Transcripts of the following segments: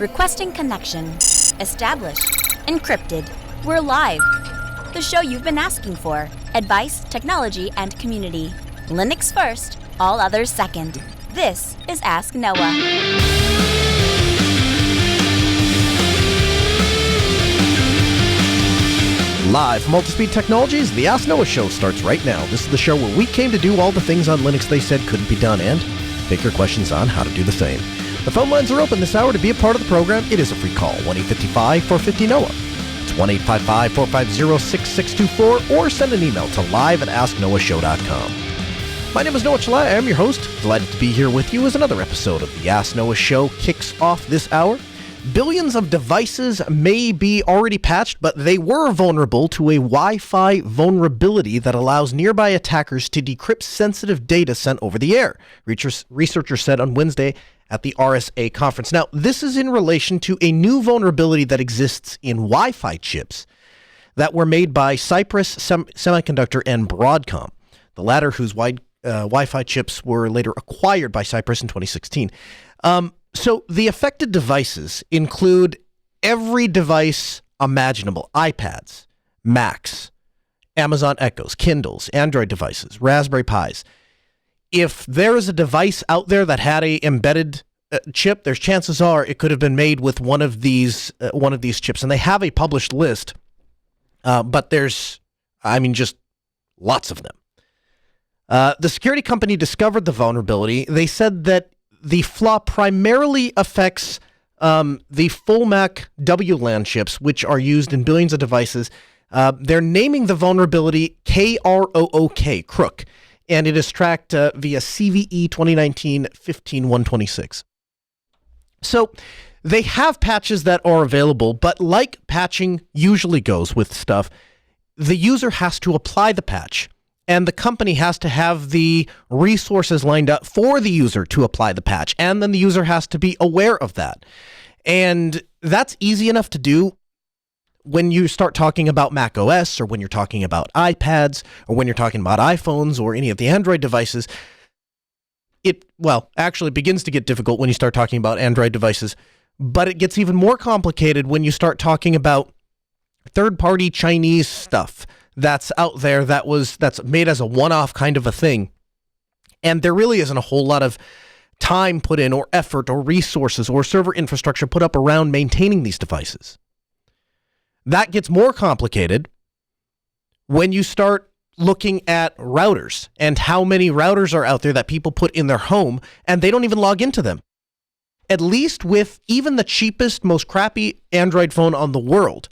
Requesting connection. Established. Encrypted. We're live. The show you've been asking for. Advice, technology, and community. Linux first, all others second. This is Ask Noah. Live from Multispeed Technologies, the Ask Noah show starts right now. This is the show where we came to do all the things on Linux they said couldn't be done and take your questions on how to do the same. The phone lines are open this hour. To be a part of the program, it is a free call, 1-855-450-NOAH. It's 1-855-450-6624, or send an email to live@asknoahshow.com. My name is Noah Chalai. I am your host. Delighted to be here with you as another episode of the Ask Noah show kicks off this hour. Billions of devices may be already patched, but they were vulnerable to a Wi-Fi vulnerability that allows nearby attackers to decrypt sensitive data sent over the air, researchers said on Wednesday at the RSA conference. Now, this is in relation to a new vulnerability that exists in Wi-Fi chips that were made by Cypress Semiconductor and Broadcom, the latter whose Wi-Fi chips were later acquired by Cypress in 2016. So the affected devices include every device imaginable: iPads, Macs, Amazon Echoes, Kindles, Android devices, Raspberry Pis. If there is a device out there that had a embedded chip, there's chances are it could have been made with one of these chips, and they have a published list. But there's, just lots of them. The security company discovered the vulnerability. They said that the flaw primarily affects the full Mac WLAN chips, which are used in billions of devices. They're naming the vulnerability KROOK, Crook, and it is tracked via CVE 2019-15-126. So they have patches that are available, but like patching usually goes with stuff, the user has to apply the patch. And the company has to have the resources lined up for the user to apply the patch. And then the user has to be aware of that. And that's easy enough to do when you start talking about Mac OS, or when you're talking about iPads, or when you're talking about iPhones or any of the Android devices. It begins to get difficult when you start talking about Android devices. But it gets even more complicated when you start talking about third-party Chinese stuff that's out there that's made as a one-off kind of a thing. And there really isn't a whole lot of time put in, or effort, or resources, or server infrastructure put up around maintaining these devices. That gets more complicated when you start looking at routers and how many routers are out there that people put in their home and they don't even log into them. At least with even the cheapest, most crappy Android phone on the world,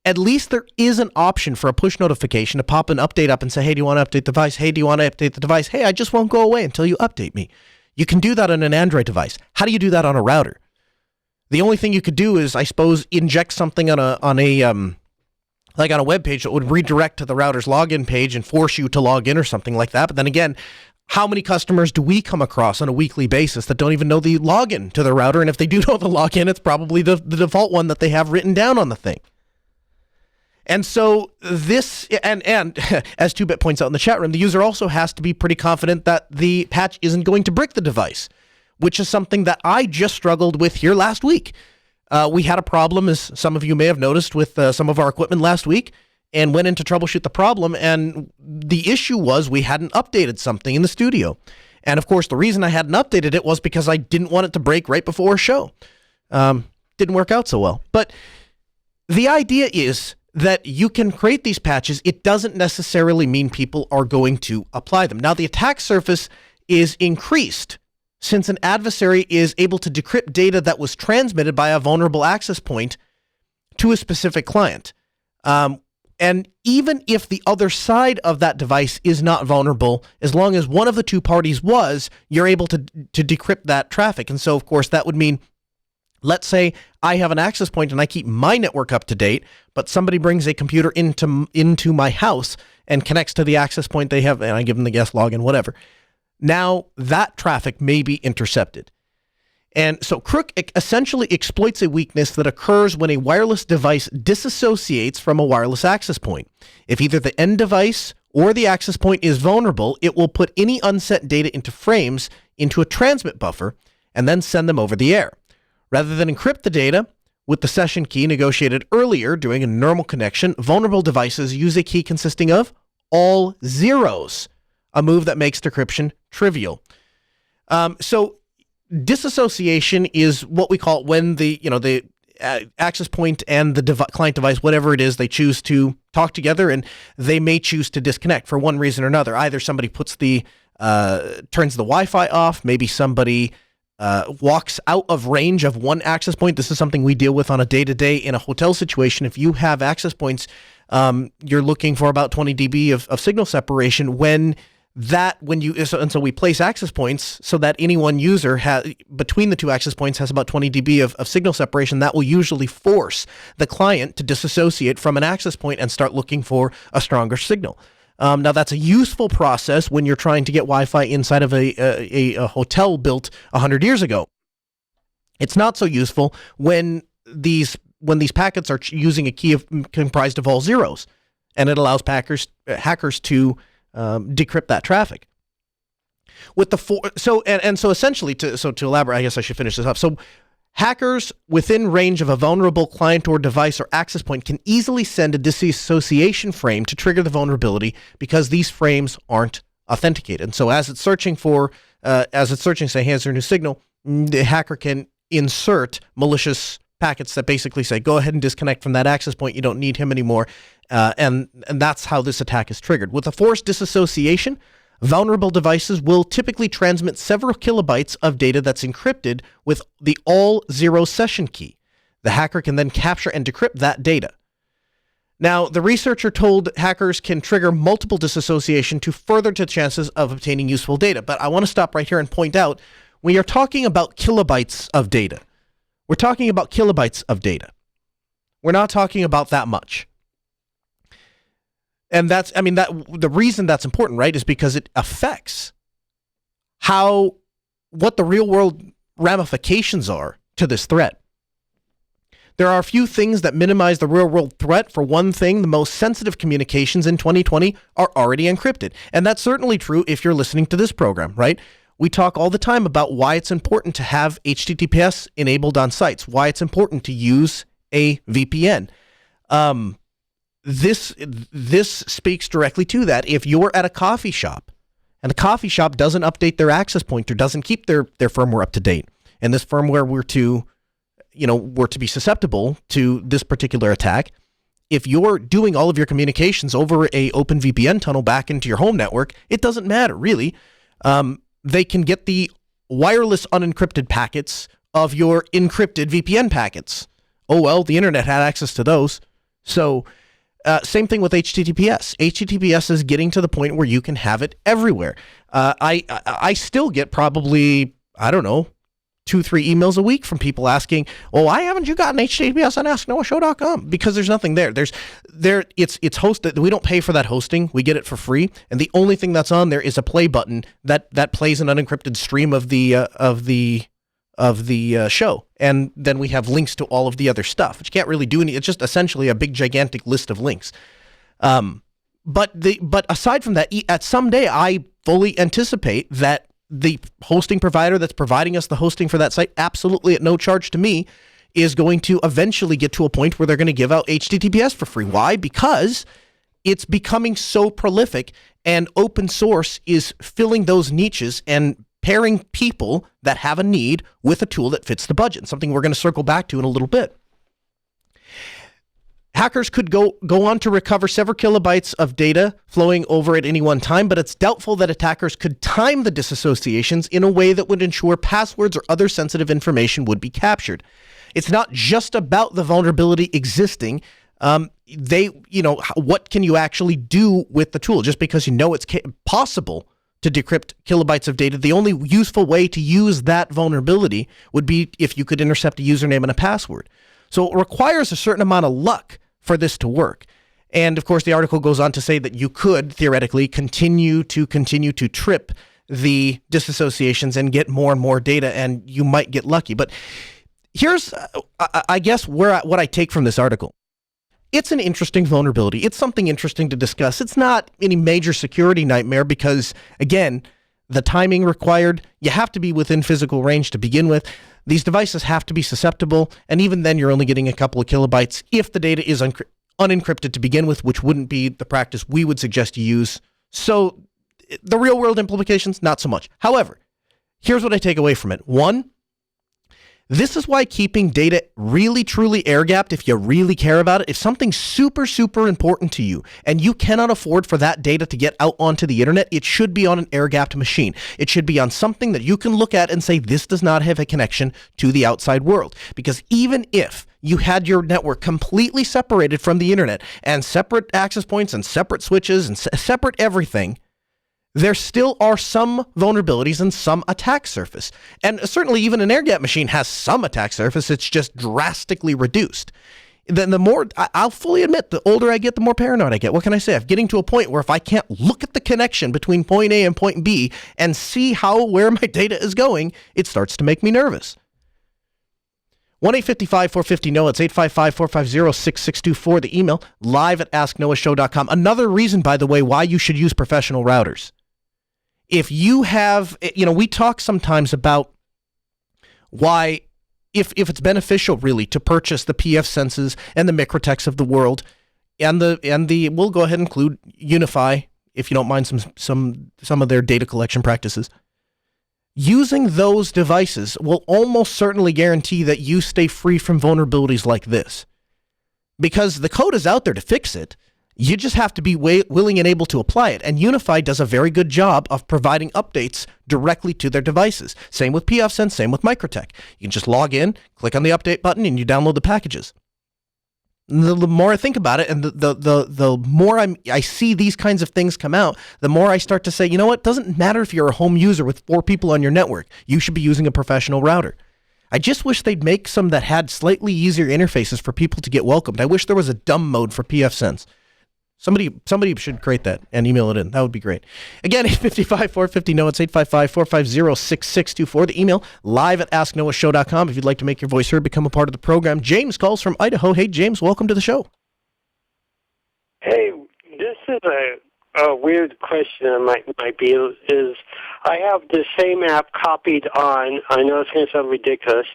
at least there is an option for a push notification to pop an update up and say, hey, do you want to update the device? Hey, do you want to update the device? Hey, I just won't go away until you update me. You can do that on an Android device. How do you do that on a router? The only thing you could do is, I suppose, inject something on a web page that would redirect to the router's login page and force you to log in or something like that. But then again, how many customers do we come across on a weekly basis that don't even know the login to the router? And if they do know the login, it's probably the default one that they have written down on the thing. And so this, and as 2Bit points out in the chat room, the user also has to be pretty confident that the patch isn't going to brick the device, which is something that I just struggled with here last week. We had a problem, as some of you may have noticed, with some of our equipment last week, and went in to troubleshoot the problem, and the issue was we hadn't updated something in the studio. And of course, the reason I hadn't updated it was because I didn't want it to break right before a show. Didn't work out so well. But the idea is that you can create these patches. It doesn't necessarily mean people are going to apply them. Now, the attack surface is increased since an adversary is able to decrypt data that was transmitted by a vulnerable access point to a specific client. And even if the other side of that device is not vulnerable, as long as one of the two parties was, you're able to decrypt that traffic. And so, of course, that would mean, let's say I have an access point and I keep my network up to date, but somebody brings a computer into my house and connects to the access point they have, and I give them the guest login, whatever. Now that traffic may be intercepted. And so Crook essentially exploits a weakness that occurs when a wireless device disassociates from a wireless access point. If either the end device or the access point is vulnerable, it will put any unset data into frames into a transmit buffer and then send them over the air. Rather than encrypt the data with the session key negotiated earlier during a normal connection, vulnerable devices use a key consisting of all zeros, a move that makes decryption trivial. So disassociation is what we call it when the access point and the client device, whatever it is, they choose to talk together, and they may choose to disconnect for one reason or another. Either somebody turns the Wi-Fi off, maybe somebody walks out of range of one access point. This is something we deal with on a day-to-day in a hotel situation. If you have access points, you're looking for about 20 dB of signal separation so we place access points so that any one user between the two access points has about 20 dB of signal separation. That will usually force the client to disassociate from an access point and start looking for a stronger signal. Now, that's a useful process when you're trying to get Wi-Fi inside of a hotel built 100 years ago. It's not so useful when these packets are using a key comprised of all zeros, and it allows hackers to decrypt that traffic. So essentially, to elaborate, I guess I should finish this up. So hackers within range of a vulnerable client or device or access point can easily send a disassociation frame to trigger the vulnerability because these frames aren't authenticated. And so as it's searching, say, here's your new signal, the hacker can insert malicious packets that basically say, go ahead and disconnect from that access point. You don't need him anymore. And that's how this attack is triggered. With a forced disassociation, vulnerable devices will typically transmit several kilobytes of data that's encrypted with the all zero session key. The hacker can then capture and decrypt that data. Now, the researcher told hackers can trigger multiple disassociation to further the chances of obtaining useful data. But I want to stop right here and point out, we are talking about kilobytes of data. We're talking about kilobytes of data. We're not talking about that much. And the reason that's important, right, is because it affects what the real world ramifications are to this threat. There are a few things that minimize the real world threat. For one thing, the most sensitive communications in 2020 are already encrypted. And that's certainly true if you're listening to this program, right? We talk all the time about why it's important to have HTTPS enabled on sites, why it's important to use a VPN. This speaks directly to that. If you're at a coffee shop and the coffee shop doesn't update their access point or doesn't keep their firmware up to date, and this firmware were to be susceptible to this particular attack, if you're doing all of your communications over a open VPN tunnel back into your home network, it doesn't matter really. They can get the wireless unencrypted packets of your encrypted VPN packets. Oh well, the internet had access to those. So same thing with HTTPS. HTTPS is getting to the point where you can have it everywhere. I still get probably, 2-3 emails a week from people asking, well, why haven't you gotten HTTPS on AskNoahShow.com? Because there's nothing there. It's hosted. We don't pay for that hosting. We get it for free. And the only thing that's on there is a play button that plays an unencrypted stream of the show. And then we have links to all of the other stuff, which can't really do any. It's just essentially a big, gigantic list of links. But aside from that, at someday, I fully anticipate that the hosting provider that's providing us the hosting for that site, absolutely at no charge to me, is going to eventually get to a point where they're going to give out HTTPS for free. Why? Because it's becoming so prolific, and open source is filling those niches and pairing people that have a need with a tool that fits the budget, and something we're going to circle back to in a little bit. Hackers could go on to recover several kilobytes of data flowing over at any one time, but it's doubtful that attackers could time the disassociations in a way that would ensure passwords or other sensitive information would be captured. It's not just about the vulnerability existing. What can you actually do with the tool? Just because it's possible to decrypt kilobytes of data, the only useful way to use that vulnerability would be if you could intercept a username and a password. So it requires a certain amount of luck for this to work. And of course, the article goes on to say that you could theoretically continue to trip the disassociations and get more and more data, and you might get lucky. But here's, I guess, what I take from this article. It's an interesting vulnerability. It's something interesting to discuss. It's not any major security nightmare because, again, the timing required. You have to be within physical range to begin with. These devices have to be susceptible, and even then you're only getting a couple of kilobytes if the data is unencrypted to begin with, which wouldn't be the practice we would suggest you use. So the real world implications, not so much. However, here's what I take away from it. One, this is why keeping data really, truly air-gapped, if you really care about it, if something's super, super important to you and you cannot afford for that data to get out onto the internet, it should be on an air-gapped machine. It should be on something that you can look at and say, this does not have a connection to the outside world. Because even if you had your network completely separated from the internet and separate access points and separate switches and separate everything, there still are some vulnerabilities and some attack surface. And certainly even an air-gapped machine has some attack surface. It's just drastically reduced. Then the more, I'll fully admit, the older I get, the more paranoid I get. What can I say? I'm getting to a point where if I can't look at the connection between point A and point B and see where my data is going, it starts to make me nervous. 1-855-450-NOAH. It's 855-450-6624. The email, live@asknoahshow.com. Another reason, by the way, why you should use professional routers. If you have, we talk sometimes about why, if it's beneficial really to purchase the pfSenses and the Microtechs of the world, and we'll go ahead and include Unify, if you don't mind some of their data collection practices. Using those devices will almost certainly guarantee that you stay free from vulnerabilities like this. Because the code is out there to fix it. You just have to be willing and able to apply it. And Unify does a very good job of providing updates directly to their devices. Same with pfSense, same with Microtech. You can just log in, click on the update button, and you download the packages. The more I think about it, and the more I see these kinds of things come out, the more I start to say, you know what? It doesn't matter if you're a home user with 4 people on your network. You should be using a professional router. I just wish they'd make some that had slightly easier interfaces for people to get welcomed. I wish there was a dumb mode for pfSense. Somebody should create that and email it in. That would be great. Again, 855-450-NOAH. It's 855-450-6624. The email, live@asknoahshow.com. If you'd like to make your voice heard, become a part of the program. James calls from Idaho. Hey, James, welcome to the show. Hey, this is a weird question that might be, is I have the same app copied on, I know it's going to sound ridiculous,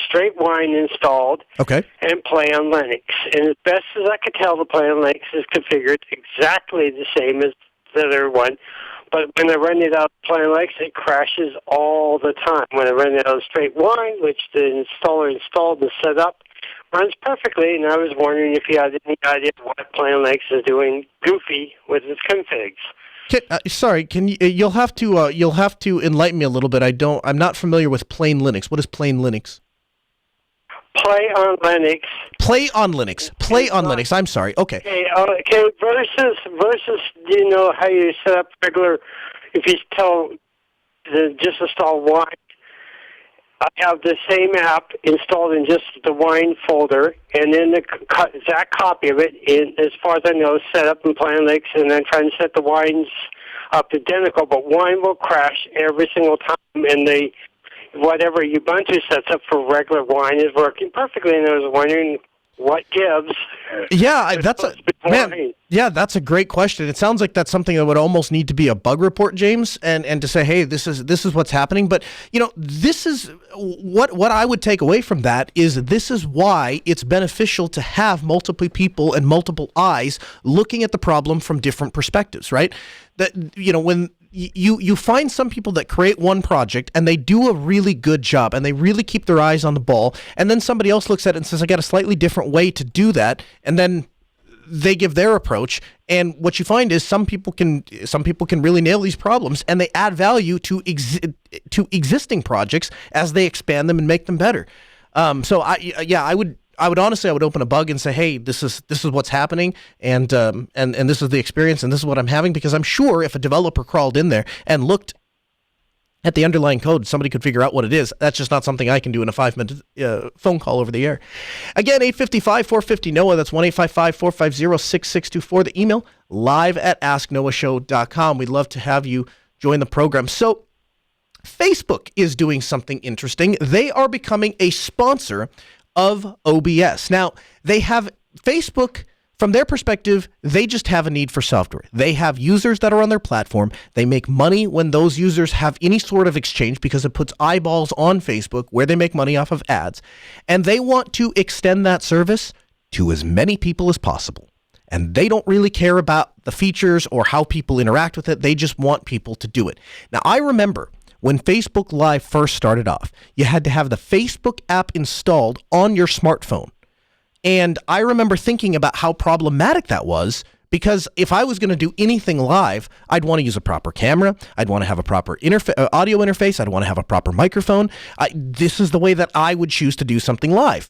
Straight Wine installed, okay, and Play on Linux. And as best as I could tell, the Play on Linux is configured exactly the same as the other one. But when I run it out of Play on Linux, it crashes all the time. When I run it out of Straight Wine, which the installer installed and set up, runs perfectly. And I was wondering if you had any idea what Play on Linux is doing goofy with its configs. Sorry, you'll have to enlighten me a little bit. I'm not familiar with plain Linux. What is plain Linux? Play on Linux. Play on Linux. Play on Linux. I'm sorry. Okay. Okay. Versus, you know how you set up regular. If you just install Wine, I have the same app installed in just the Wine folder, and then the exact copy of it, as far as I know, set up in Play on Linux, and then trying to set the Wines up identical. But Wine will crash every single time, and whatever Ubuntu sets up for regular Wine is working perfectly, and I was wondering what gives. Yeah, that's a great question. It sounds like that's something that would almost need to be a bug report, James, and to say, hey, this is what's happening. But this is what I would take away from that is this is why it's beneficial to have multiple people and multiple eyes looking at the problem from different perspectives, right? That when you find some people that create one project and they do a really good job and they really keep their eyes on the ball, and then somebody else looks at it and says, I got a slightly different way to do that, and then they give their approach, and what you find is some people can really nail these problems, and they add value to existing projects as they expand them and make them better. So I would honestly open a bug and say, hey, this is what's happening, and this is the experience, and this is what I'm having, because I'm sure if a developer crawled in there and looked at the underlying code, somebody could figure out what it is. That's just not something I can do in a 5-minute phone call over the air. Again, 855-450-NOAH. That's 1-855-450-6624. The email, live@asknoahshow.com. We'd love to have you join the program. So Facebook is doing something interesting. They are becoming a sponsor of OBS. Now, they have Facebook From their perspective, they just have a need for software. They have users that are on their platform. They make money when those users have any sort of exchange because it puts eyeballs on Facebook where they make money off of ads. And they want to extend that service to as many people as possible. And they don't really care about the features or how people interact with it. They just want people to do it. Now, I remember when Facebook Live first started off, you had to have the Facebook app installed on your smartphone. And I remember thinking about how problematic that was, because if I was going to do anything live, I'd want to use a proper camera. I'd want to have a proper audio interface. I'd want to have a proper microphone. This is the way that I would choose to do something live.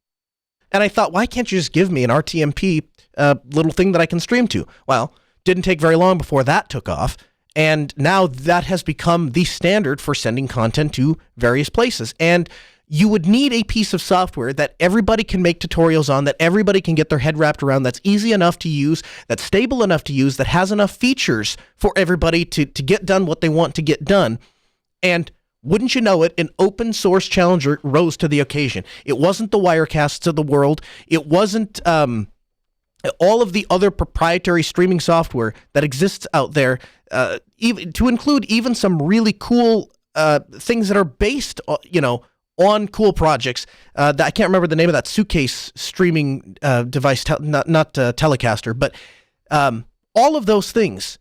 And I thought, why can't you just give me an RTMP little thing that I can stream to? Well, didn't take very long before that took off. And now that has become the standard for sending content to various places. And you would need a piece of software that everybody can make tutorials on, that everybody can get their head wrapped around, that's easy enough to use, that's stable enough to use, that has enough features for everybody to get done what they want to get done. And wouldn't you know it, an open source challenger rose to the occasion. It wasn't the Wirecasts of the world. It wasn't all of the other proprietary streaming software that exists out there, even to include even some really cool things that are based on cool projects. That I can't remember the name of that suitcase streaming device, not Telecaster, but all of those things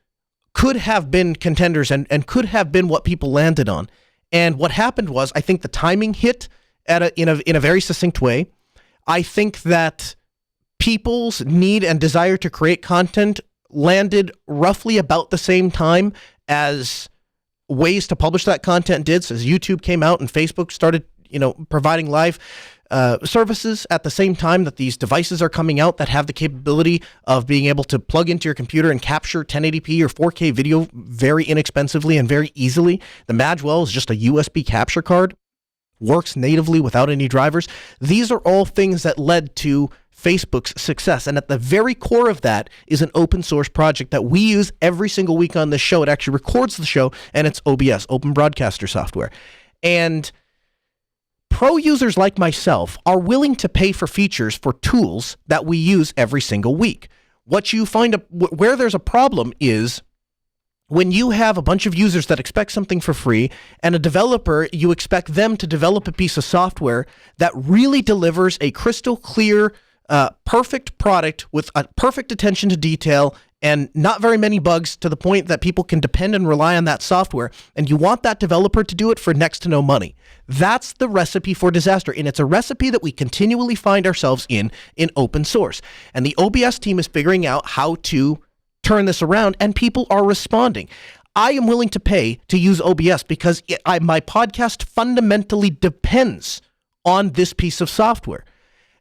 could have been contenders and could have been what people landed on. And what happened was, I think the timing hit in a very succinct way. I think that people's need and desire to create content landed roughly about the same time as ways to publish that content did. So as YouTube came out and Facebook started providing live services at the same time that these devices are coming out that have the capability of being able to plug into your computer and capture 1080p or 4K video very inexpensively and very easily. The Madgewell is just a USB capture card, works natively without any drivers. These are all things that led to Facebook's success. And at the very core of that is an open source project that we use every single week on this show. It actually records the show, and it's OBS, Open Broadcaster Software. And pro users like myself are willing to pay for features for tools that we use every single week. What you find where there's a problem is when you have a bunch of users that expect something for free and a developer, you expect them to develop a piece of software that really delivers a crystal clear, perfect product with a perfect attention to detail and not very many bugs to the point that people can depend and rely on that software. And you want that developer to do it for next to no money. That's the recipe for disaster. And it's a recipe that we continually find ourselves in open source. And the OBS team is figuring out how to turn this around, and people are responding. I am willing to pay to use OBS because my podcast fundamentally depends on this piece of software.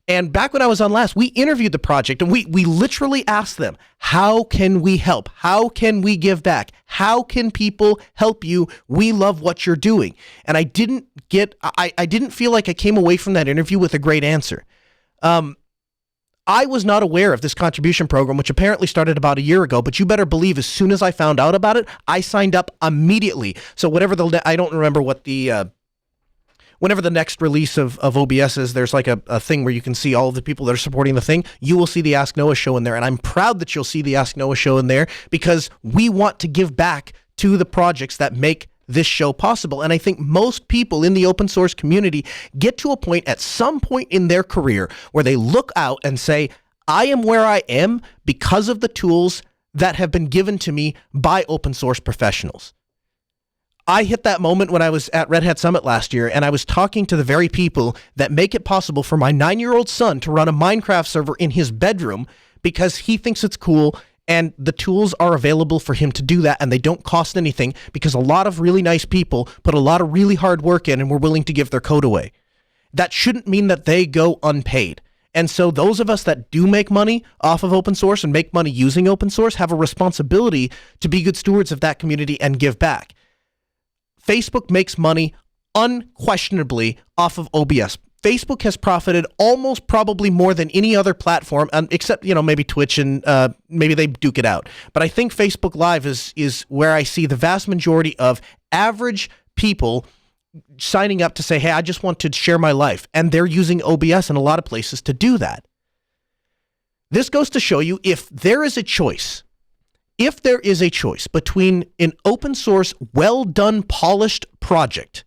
And back when I was on last, we interviewed the project and we literally asked them, how can we help? How can we give back? How can people help you? We love what you're doing. And I didn't feel like I came away from that interview with a great answer. I was not aware of this contribution program, which apparently started about a year ago, but you better believe as soon as I found out about it, I signed up immediately. So I don't remember what whenever the next release of OBS is, there's like a thing where you can see all of the people that are supporting the thing. You will see the Ask Noah show in there, and I'm proud that you'll see the Ask Noah show in there because we want to give back to the projects that make this show possible. And I think most people in the open source community get to a point at some point in their career where they look out and say, I am where I am because of the tools that have been given to me by open source professionals. I hit that moment when I was at Red Hat Summit last year, and I was talking to the very people that make it possible for my 9-year-old son to run a Minecraft server in his bedroom because he thinks it's cool, and the tools are available for him to do that, and they don't cost anything because a lot of really nice people put a lot of really hard work in and were willing to give their code away. That shouldn't mean that they go unpaid. And so those of us that do make money off of open source and make money using open source have a responsibility to be good stewards of that community and give back. Facebook makes money unquestionably off of OBS. Facebook has profited almost probably more than any other platform, except, maybe Twitch and maybe they duke it out. But I think Facebook Live is where I see the vast majority of average people signing up to say, hey, I just want to share my life. And they're using OBS in a lot of places to do that. This goes to show you if there is a choice between an open source, well done, polished project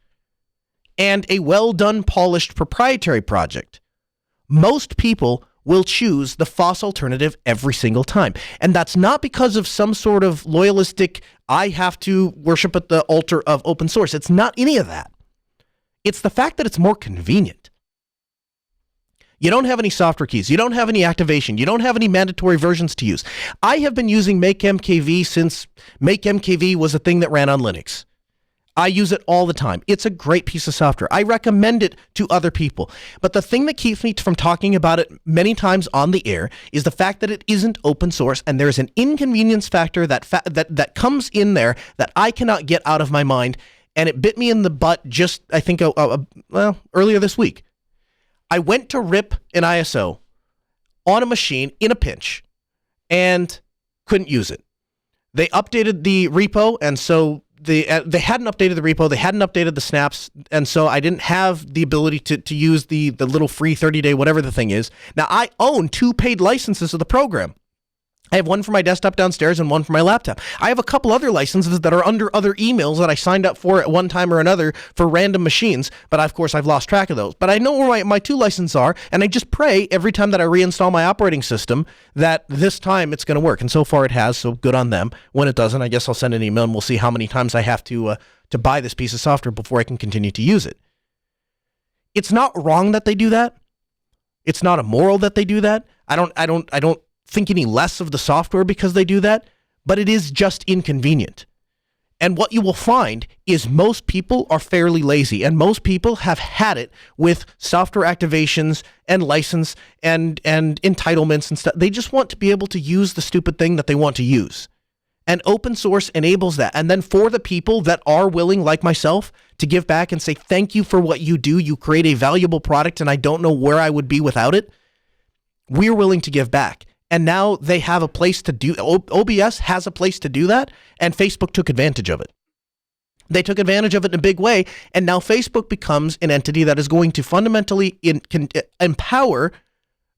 and a well done, polished proprietary project, most people will choose the FOSS alternative every single time. And that's not because of some sort of loyalistic, I have to worship at the altar of open source. It's not any of that. It's the fact that it's more convenient. You don't have any software keys. You don't have any activation. You don't have any mandatory versions to use. I have been using MakeMKV since MakeMKV was a thing that ran on Linux. I use it all the time. It's a great piece of software. I recommend it to other people. But the thing that keeps me from talking about it many times on the air is the fact that it isn't open source, and there's an inconvenience factor that comes in there that I cannot get out of my mind, and it bit me in the butt just, I think, earlier this week. I went to rip an ISO on a machine in a pinch and couldn't use it. They updated the repo, and so they hadn't updated the repo, they hadn't updated the snaps, and so I didn't have the ability to use the little free 30-day whatever the thing is. Now, I own 2 paid licenses of the program. I have one for my desktop downstairs and one for my laptop. I have a couple other licenses that are under other emails that I signed up for at one time or another for random machines, but of course I've lost track of those. But I know where my 2 licenses are, and I just pray every time that I reinstall my operating system that this time it's going to work. And so far it has, so good on them. When it doesn't, I guess I'll send an email and we'll see how many times I have to buy this piece of software before I can continue to use it. It's not wrong that they do that. It's not immoral that they do that. I don't think any less of the software because they do that, but it is just inconvenient. And what you will find is most people are fairly lazy, and most people have had it with software activations and license and entitlements and stuff. They just want to be able to use the stupid thing that they want to use. And open source enables that. And then for the people that are willing, like myself, to give back and say, thank you for what you do. You create a valuable product, and I don't know where I would be without it. We're willing to give back. And now they have a place to do, OBS has a place to do that, and Facebook took advantage of it. They took advantage of it in a big way, and now Facebook becomes an entity that is going to fundamentally empower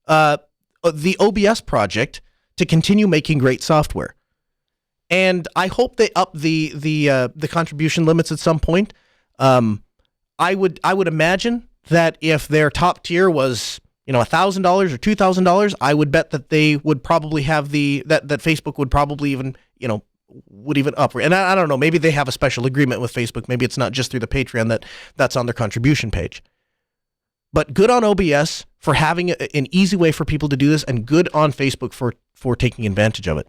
the OBS project to continue making great software. And I hope they up the contribution limits at some point. I would imagine that if their top tier was $1,000 or $2,000, I would bet that they would probably have that Facebook would probably even, would even up. And I don't know, maybe they have a special agreement with Facebook. Maybe it's not just through the Patreon that's on their contribution page. But good on OBS for having an easy way for people to do this, and good on Facebook for taking advantage of it.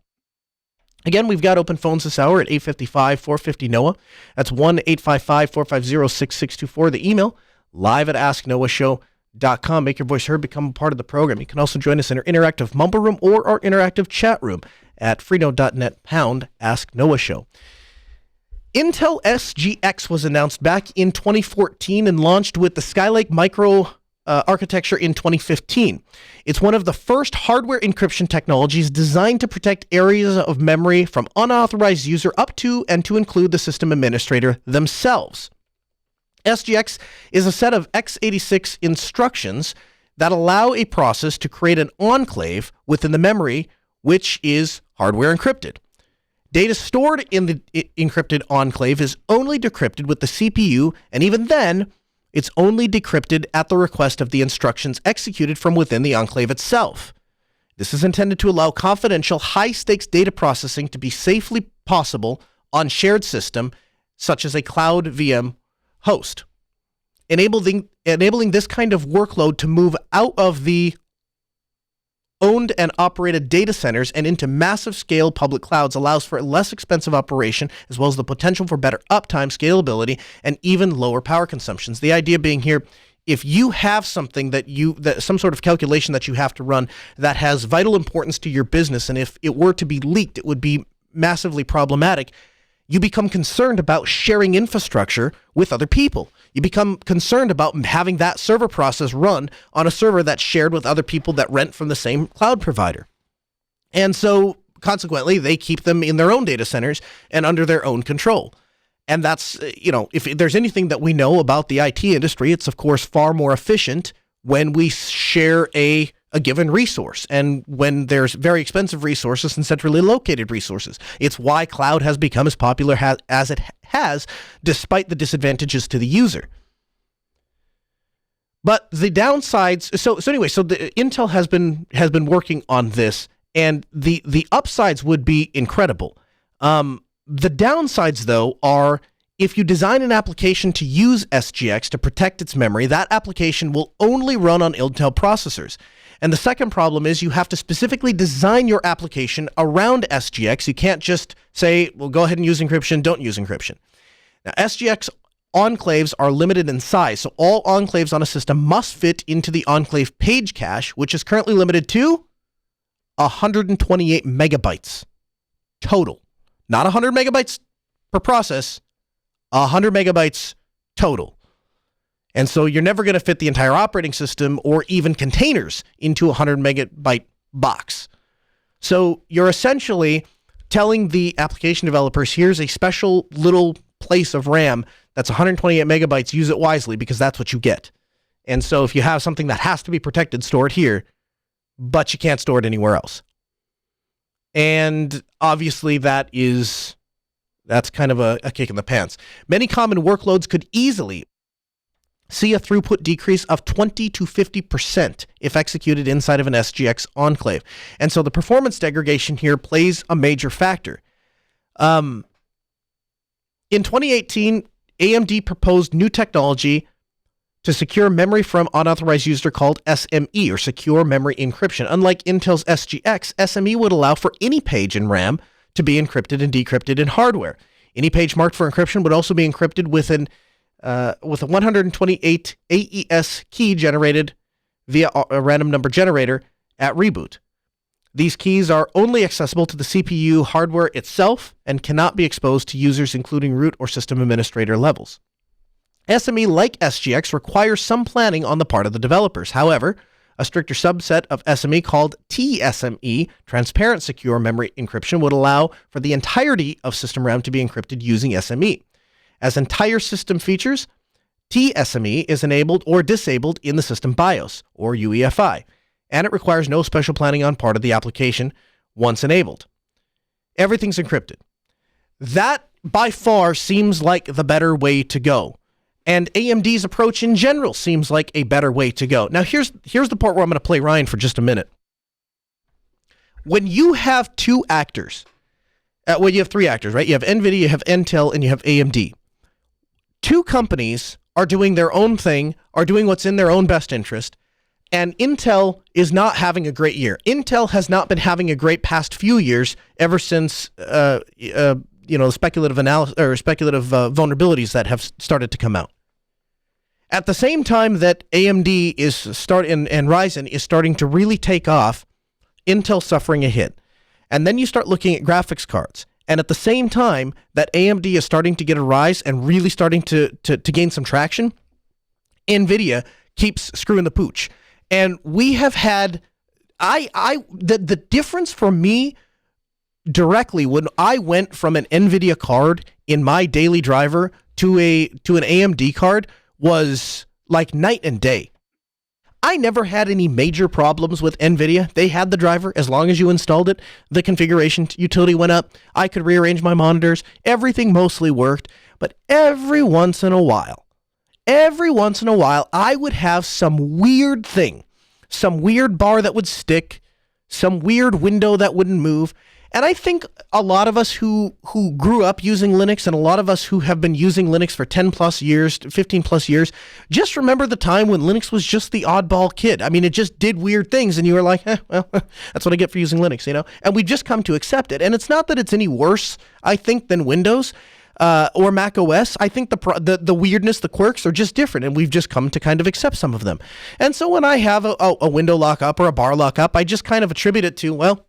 Again, we've got open phones this hour at 855-450-NOAH. That's 1-855-450-6624. The email, live@asknoahshow.com. Make your voice heard, become a part of the program. You can also join us in our interactive mumble room or our interactive chat room at freenode.net /Ask Noah Show. Intel SGX was announced back in 2014 and launched with the Skylake Micro architecture in 2015. It's one of the first hardware encryption technologies designed to protect areas of memory from unauthorized user up to and to include the system administrator themselves. SGX is a set of x86 instructions that allow a process to create an enclave within the memory, which is hardware encrypted. Data stored in the encrypted enclave is only decrypted with the CPU, and even then, it's only decrypted at the request of the instructions executed from within the enclave itself. This is intended to allow confidential, high-stakes data processing to be safely possible on shared system, such as a cloud VM host, enabling this kind of workload to move out of the owned and operated data centers and into massive scale public clouds allows for a less expensive operation, as well as the potential for better uptime, scalability, and even lower power consumptions. The idea being here, if you have something that some sort of calculation that you have to run that has vital importance to your business, and if it were to be leaked, it would be massively problematic, you become concerned about sharing infrastructure with other people. You become concerned about having that server process run on a server that's shared with other people that rent from the same cloud provider. And so, consequently, they keep them in their own data centers and under their own control. And that's, if there's anything that we know about the IT industry, it's, of course, far more efficient when we share a a given resource, and when there's very expensive resources and centrally located resources. It's why cloud has become as popular as it has, despite the disadvantages to the user. But the downsides, so the Intel has been working on this, and the upsides would be incredible. The downsides, though, are if you design an application to use SGX to protect its memory, that application will only run on Intel processors. And the second problem is you have to specifically design your application around SGX. You can't just say, well, go ahead and use encryption, don't use encryption. Now, SGX enclaves are limited in size, so all enclaves on a system must fit into the enclave page cache, which is currently limited to 128 megabytes total. Not 100 megabytes per process, 100 megabytes total. And so you're never going to fit the entire operating system or even containers into a 100 megabyte box. So you're essentially telling the application developers, here's a special little place of RAM that's 128 megabytes, use it wisely because that's what you get. And so if you have something that has to be protected, store it here, but you can't store it anywhere else. And obviously that's kind of a kick in the pants. Many common workloads could easily see a throughput decrease of 20 to 50% if executed inside of an SGX enclave. And so the performance degradation here plays a major factor. In 2018, AMD proposed new technology to secure memory from unauthorized user called SME, or Secure Memory Encryption. Unlike Intel's SGX, SME would allow for any page in RAM to be encrypted and decrypted in hardware. Any page marked for encryption would also be encrypted with a 128 AES key generated via a random number generator at reboot. These keys are only accessible to the CPU hardware itself and cannot be exposed to users, including root or system administrator levels. SME, like SGX, requires some planning on the part of the developers. However, a stricter subset of SME called TSME, Transparent Secure Memory Encryption, would allow for the entirety of system RAM to be encrypted using SME. As entire system features, TSME is enabled or disabled in the system BIOS, or UEFI, and it requires no special planning on part of the application once enabled. Everything's encrypted. That, by far, seems like the better way to go. And AMD's approach in general seems like a better way to go. Now, here's the part where I'm going to play Ryan for just a minute. When you have two actors, you have three actors, right? You have NVIDIA, you have Intel, and you have AMD. Two companies are doing their own thing, are doing what's in their own best interest, and Intel is not having a great year. Intel has not been having a great past few years ever since speculative analysis or speculative vulnerabilities that have started to come out. At the same time that AMD is and Ryzen is starting to really take off, Intel's suffering a hit. And then you start looking at graphics cards. And at the same time that AMD is starting to get a rise and really starting to gain some traction, NVIDIA keeps screwing the pooch. And we have had the difference for me directly when I went from an NVIDIA card in my daily driver to an AMD card was like night and day. I never had any major problems with NVIDIA. They had the driver. As long as you installed it, the configuration utility went up. I could rearrange my monitors. Everything mostly worked. But every once in a while, I would have some weird thing, some weird bar that would stick, some weird window that wouldn't move. And I think a lot of us who grew up using Linux and a lot of us who have been using Linux for 10 plus years, 15 plus years, just remember the time when Linux was just the oddball kid. I mean, it just did weird things and you were like, well, that's what I get for using Linux, you know? And we've just come to accept it. And it's not that it's any worse, I think, than Windows or Mac OS. I think the weirdness, the quirks are just different, and we've just come to kind of accept some of them. And so when I have a window lockup or a bar lockup, I just kind of attribute it to, well,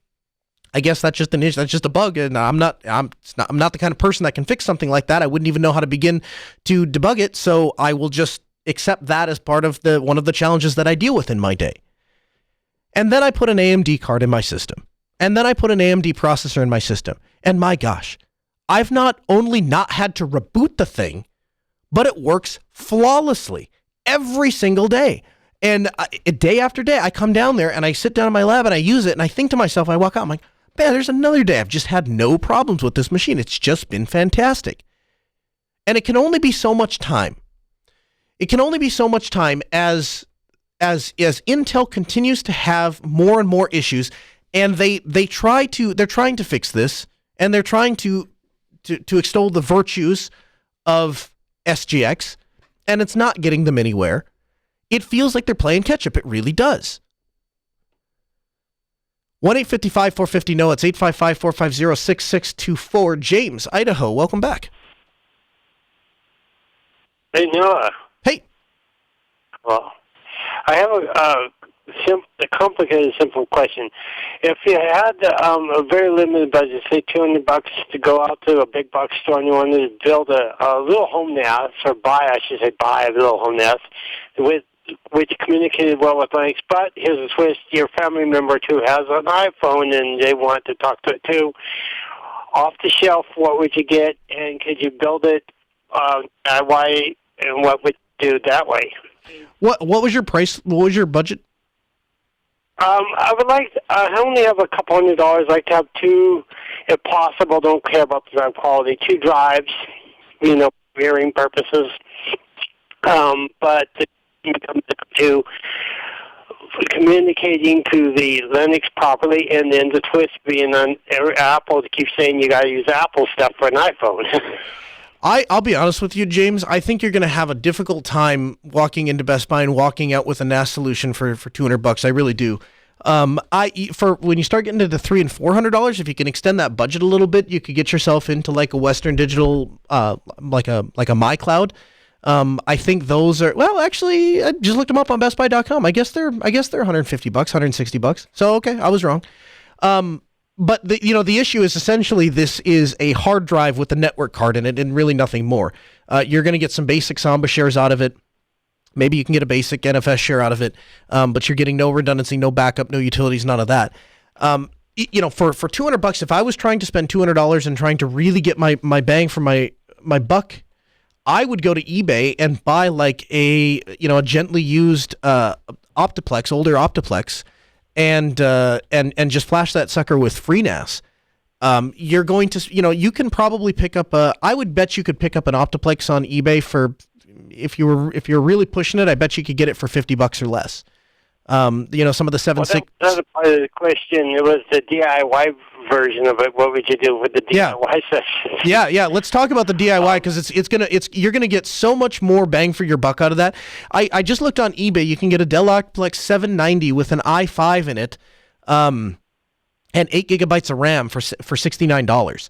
I guess that's just an issue. That's just a bug, and I'm not the kind of person that can fix something like that. I wouldn't even know how to begin to debug it, so I will just accept that as part of one of the challenges that I deal with in my day. And then I put an AMD card in my system, and then I put an AMD processor in my system, and my gosh, I've not only not had to reboot the thing, but it works flawlessly every single day. And day after day, I come down there and I sit down in my lab and I use it and I think to myself, I walk out, I'm like, man, there's another day. I've just had no problems with this machine. It's just been fantastic. And it can only be so much time. It can only be so much time as Intel continues to have more and more issues, and they're trying to fix this, and they're trying to extol the virtues of SGX, and it's not getting them anywhere. It feels like they're playing catch up. It really does. 1-855-450-NO. It's 855-450-6624. James, Idaho, welcome back. Hey, Noah. Hey. Well, I have a complicated, simple question. If you had a very limited budget, say $200 to go out to a big box store and you wanted to build a little home NAS, or buy a little home NAS, which communicated well with Linux, but here's a twist, your family member too has an iPhone and they want to talk to it too. Off the shelf, what would you get, and could you build it DIY, and what would you do that way? What was your price? What was your budget? I would I only have a couple $100. I'd like to have two, if possible, don't care about the drive quality, two drives, viewing purposes. But to communicating to the Linux properly, and then the twist being on Apple to keep saying you got to use Apple stuff for an iPhone. I'll be honest with you, James. I think you're going to have a difficult time walking into Best Buy and walking out with a NAS solution for $200. I really do. For when you start getting to the $300 and $400, if you can extend that budget a little bit, you could get yourself into like a Western Digital, like a MyCloud. I think those are, well, actually, I just looked them up on BestBuy.com. I guess they're $150, $160. So okay, I was wrong. But the issue is essentially this is a hard drive with a network card in it and really nothing more. You're going to get some basic Samba shares out of it. Maybe you can get a basic NFS share out of it, but you're getting no redundancy, no backup, no utilities, none of that. For $200, if I was trying to spend $200 and trying to really get my bang for my buck, I would go to eBay and buy like a gently used Optiplex, older Optiplex, and just flash that sucker with FreeNAS. You're going to, you can probably pick up I would bet you could pick up an Optiplex on eBay for, if you're really pushing it, I bet you could get it for $50 or less. Some of the 7.6. Another part of the question, it was the DIY version of it. What would you do with the DIY session? Yeah. Let's talk about the DIY, because you're gonna get so much more bang for your buck out of that. I just looked on eBay. You can get a Dell Optiplex 790 with an i5 in it, and 8 gigabytes of RAM for $69.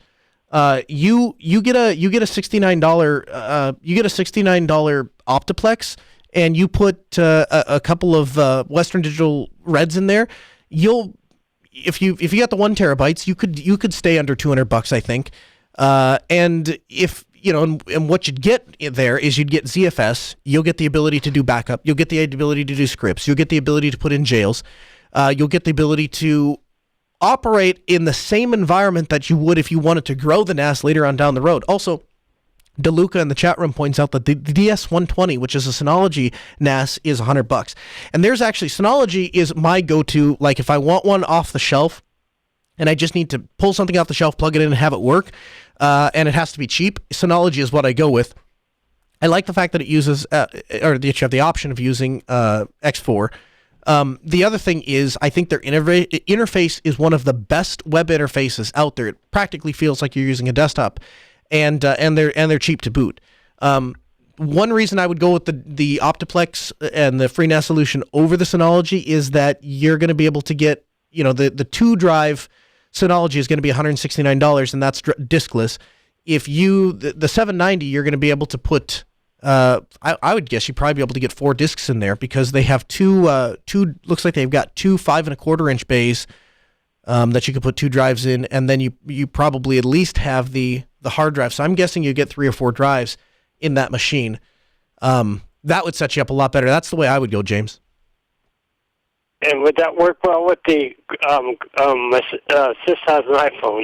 You get a $69 Optiplex, and you put a couple of Western Digital Reds in there. If you got the 1 terabytes, you could stay under $200, I think. And if and what you'd get there is you'd get ZFS. You'll get the ability to do backup. You'll get the ability to do scripts. You'll get the ability to put in jails. You'll get the ability to operate in the same environment that you would if you wanted to grow the NAS later on down the road. Also, DeLuca in the chat room points out that the DS120, which is a Synology NAS, is $100. And there's actually, Synology is my go-to, like if I want one off the shelf and I just need to pull something off the shelf, plug it in and have it work, and it has to be cheap, Synology is what I go with. I like the fact that it uses, or that you have the option of using X4. The other thing is, I think their interface is one of the best web interfaces out there. It practically feels like you're using a desktop. And they're cheap to boot. One reason I would go with the Optiplex and the FreeNAS solution over the Synology is that you're going to be able to get, the 2-drive Synology is going to be $169, and that's diskless. If the 790, you're going to be able to put, I would guess you'd probably be able to get 4 disks in there, because they have two. Looks like they've got 2 5.25-inch bays that you can put 2 drives in, and then you probably at least have the hard drive. So I'm guessing you get 3 or 4 drives in that machine. That would set you up a lot better. That's the way I would go, James. And would that work well with the my sis has an iPhone?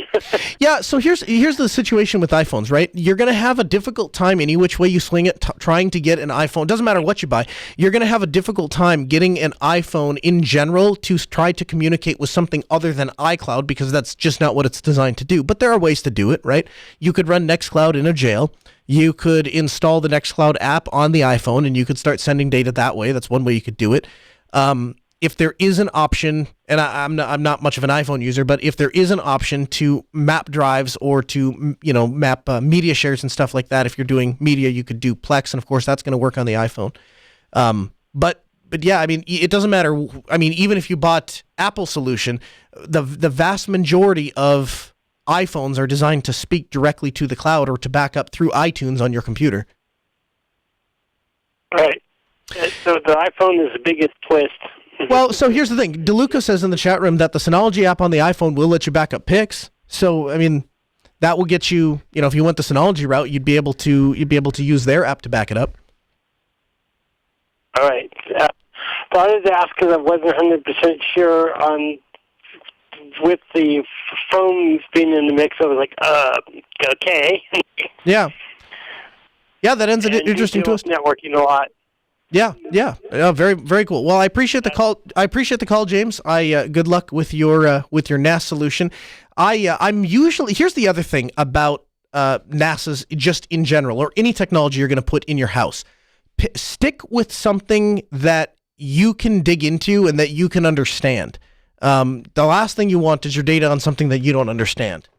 Yeah, so here's the situation with iPhones, right? You're going to have a difficult time any which way you swing it trying to get an iPhone. Doesn't matter what you buy. You're going to have a difficult time getting an iPhone in general to try to communicate with something other than iCloud because that's just not what it's designed to do. But there are ways to do it, right? You could run Nextcloud in a jail. You could install the Nextcloud app on the iPhone and you could start sending data that way. That's one way you could do it. If there is an option, and I'm not much of an iPhone user, but if there is an option to map drives or to map media shares and stuff like that, if you're doing media, you could do Plex, and of course that's going to work on the iPhone. But yeah, I mean, it doesn't matter. I mean, even if you bought Apple solution, the vast majority of iPhones are designed to speak directly to the cloud or to back up through iTunes on your computer. Right. So the iPhone is the biggest twist. Well, so here's the thing. DeLuca says in the chat room that the Synology app on the iPhone will let you back up pics. So, I mean, that will get you, if you went the Synology route, you'd be able to use their app to back it up. All right. I wanted to ask because I wasn't 100% sure on with the phones being in the mix. I was like, okay. Yeah. Yeah, that ends an interesting twist. Networking a lot. Yeah, very, very cool. Well, I appreciate the call. James. Good luck with your NAS solution. I'm usually, here's the other thing about NASs just in general, or any technology you're going to put in your house. Stick with something that you can dig into and that you can understand. The last thing you want is your data on something that you don't understand.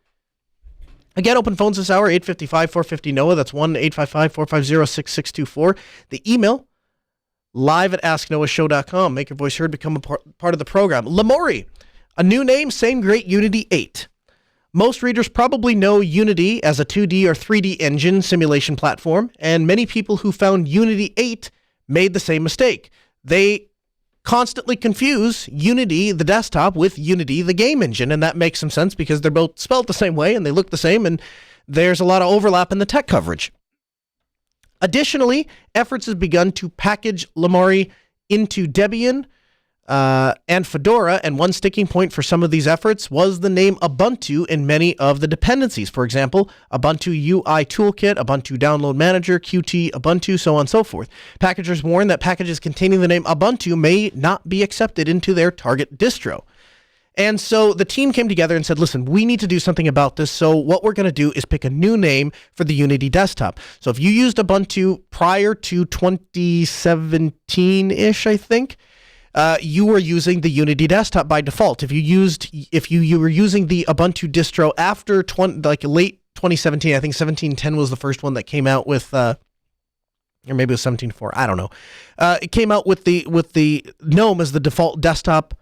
Again, open phones this hour, 855-450-NOAA. That's 1-855-450-6624. The email, live@asknoahshow.com. Make your voice heard, become a part of the program. Lamori, a new name, same great, Unity 8. Most readers probably know Unity as a 2D or 3D engine simulation platform, and many people who found Unity 8 made the same mistake. They constantly confuse Unity, the desktop, with Unity, the game engine, and that makes some sense because they're both spelled the same way and they look the same, and there's a lot of overlap in the tech coverage. Additionally, efforts have begun to package Lamori into Debian and Fedora, and one sticking point for some of these efforts was the name Ubuntu in many of the dependencies. For example, Ubuntu UI Toolkit, Ubuntu Download Manager, Qt, Ubuntu, so on and so forth. Packagers warn that packages containing the name Ubuntu may not be accepted into their target distro. And so the team came together and said, listen, we need to do something about this. So what we're going to do is pick a new name for the Unity desktop. So if you used Ubuntu prior to 2017-ish, I think, you were using the Unity desktop by default. If you were using the Ubuntu distro after late 2017, I think 17.10 was the first one that came out with, or maybe it was 17.4, I don't know. It came out with the GNOME as the default desktop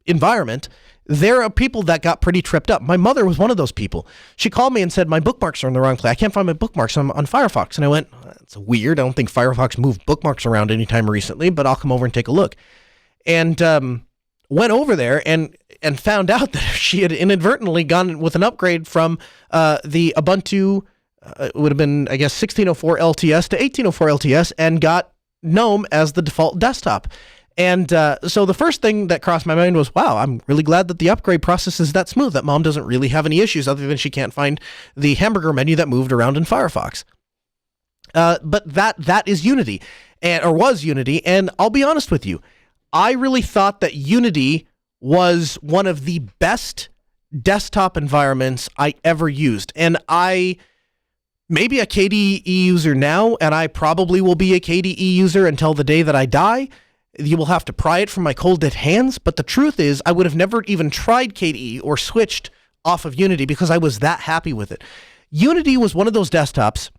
environment. There are people that got pretty tripped up. My mother was one of those people. She called me and said, my bookmarks are in the wrong place. I can't find my bookmarks on Firefox. And I went, that's weird. I don't think Firefox moved bookmarks around anytime recently, but I'll come over and take a look. And went over there and found out that she had inadvertently gone with an upgrade from the Ubuntu, it would have been, I guess, 1604 LTS to 1804 LTS, and got GNOME as the default desktop. And so the first thing that crossed my mind was, wow, I'm really glad that the upgrade process is that smooth, that mom doesn't really have any issues other than she can't find the hamburger menu that moved around in Firefox. But that is Unity, or was Unity, and I'll be honest with you, I really thought that Unity was one of the best desktop environments I ever used. And I may be a KDE user now, and I probably will be a KDE user until the day that I die. You will have to pry it from my cold dead hands, but the truth is I would have never even tried KDE or switched off of Unity because I was that happy with it. Unity was one of those desktops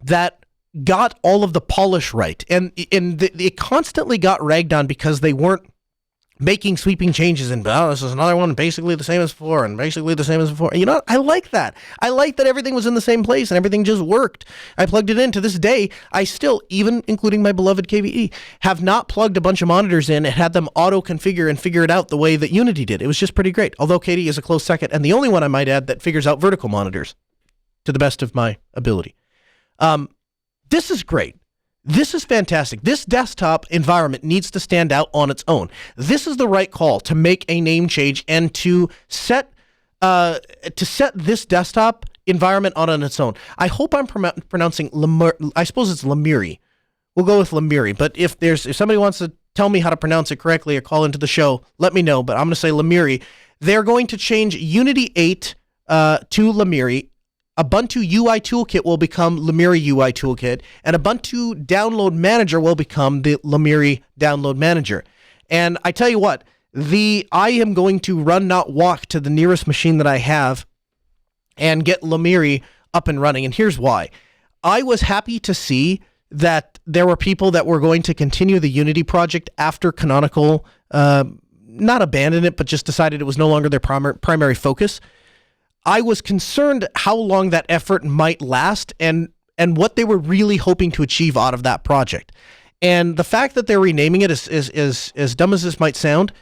that got all of the polish right, and it constantly got ragged on because they weren't making sweeping changes and, oh, this is another one basically the same as before and basically the same as before. And you know what? I like that. I like that everything was in the same place and everything just worked. I plugged it in. To this day, I still, even including my beloved KVE, have not plugged a bunch of monitors in and had them auto-configure and figure it out the way that Unity did. It was just pretty great, although KDE is a close second, and the only one I might add that figures out vertical monitors to the best of my ability. This is great. This is fantastic. This desktop environment needs to stand out on its own. This is the right call to make a name change and to set this desktop environment on its own. I hope I'm pronouncing I suppose it's Lemuri. We'll go with Lemuri. But if somebody wants to tell me how to pronounce it correctly or call into the show, let me know. But I'm going to say Lemuri. They're going to change Unity 8 to Lemuri. Ubuntu UI Toolkit will become Lemuri UI Toolkit, and Ubuntu Download Manager will become the Lemuri Download Manager. And I tell you what, I am going to run, not walk, to the nearest machine that I have and get Lemuri up and running. And here's why. I was happy to see that there were people that were going to continue the Unity project after Canonical not abandoned it, but just decided it was no longer their primary focus. I was concerned how long that effort might last and what they were really hoping to achieve out of that project. And the fact that they're renaming it is as dumb as this might sound,